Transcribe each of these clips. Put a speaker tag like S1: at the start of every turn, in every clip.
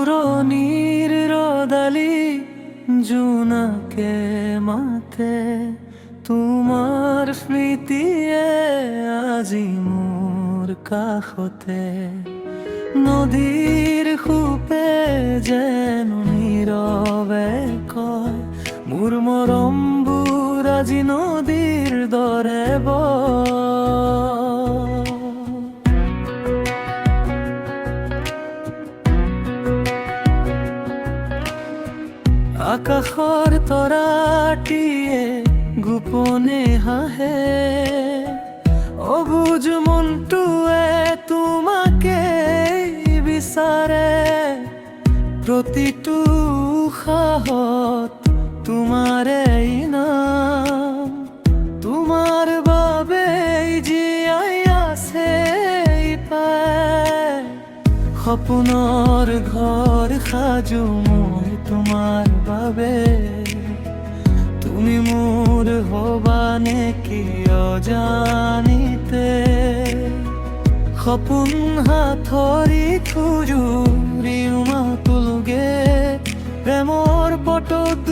S1: পুরনির রদালি জোনাকে মাতে তোমার স্মৃতি আজি মোর কাষতে নদীৰ খুপে যেন নীৰৱে কয় মোৰ মৰমবোৰ আজি নদীৰ দৰে আকাশৰ তৰাটিয়ে গোপনে হাঁহে অবুজ মনটোৱে তোমাকে বিচাৰে প্ৰতিটো উশাহত তোমাৰে নাম তোমাৰ বাবে জীয়াই আছে পায় সপোনৰ ঘৰ সাজো মই তোমাৰ বাবে তুমি মোৰ হবা নেকি অজানিতে সপোন হাতৰি খোজো ৰিউমাতুলগে প্ৰেমৰ পটত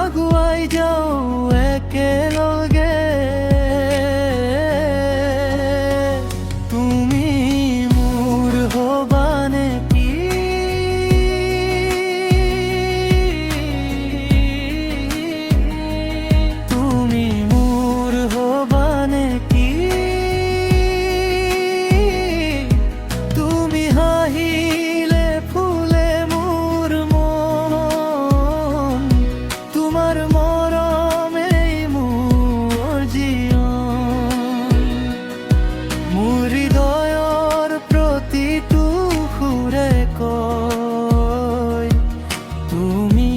S1: আগুৱাই যাওঁ একেলগে তুমি মোৰ হবা নেকি তুমি মোৰ হবা নেকি তুমি হাঁহিলে ফুলে মোৰ মন তোমাৰ মৰমেই মোৰ জীৱন মোৰ হৃদয়ৰ প্ৰতিটো সুৰে কয় তুমি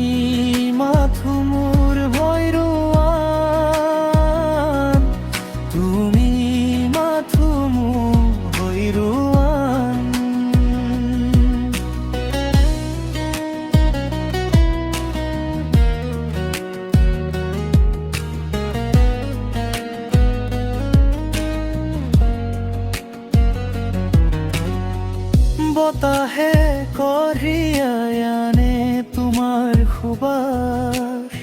S1: মাথো মোৰ ভৈৰৱান তুমি মাথো মোৰ ভৈৰৱান বতাহে কঢ়িয়াই আনে তোমাৰ সুবাস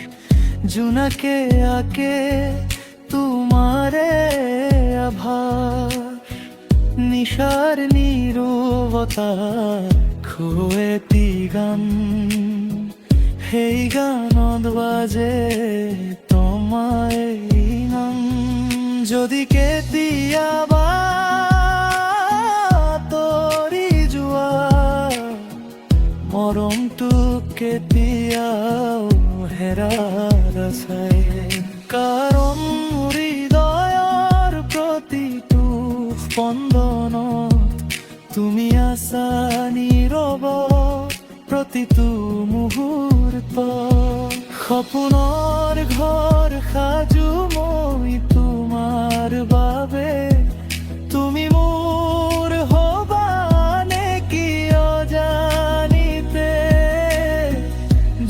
S1: জোনাকে আঁকে তোমাৰে আভাস নিশাৰ নীৰৱতা খুৱেতি গান সেই গানত বাজে তোমাৰে নাম যদি কেতিয়াবা আঁতৰি যোৱা মৰমটোক কেতিয়াও হেৰাৰ চাই কাৰণ হৃদয়ৰ প্ৰতিটো স্পন্দনত তুমি আছা নীৰৱ প্ৰতিটো মুহূৰ্ত সপোনৰ ঘৰ সাজো মই তোমাৰ বাবে তুমি মোৰ হবা নেকি অজানিতে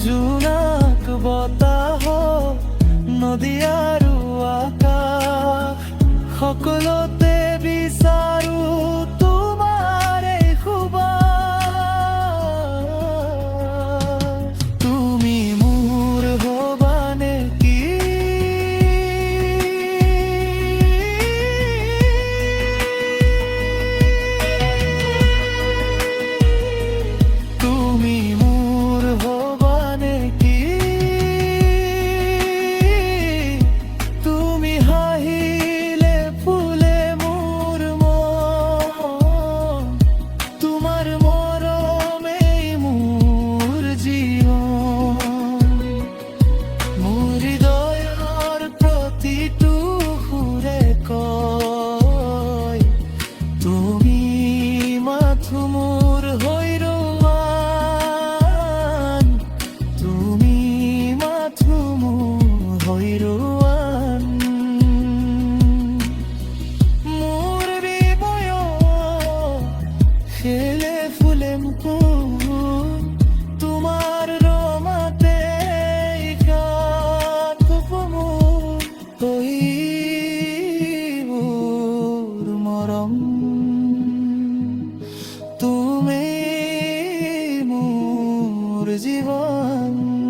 S1: জোনাক বতাহ নদী আৰু আকাশ সকলোতে বিচাৰো তোমাৰে সুবাস তুমি মোৰ হবা নেকি মোৰ জীৱন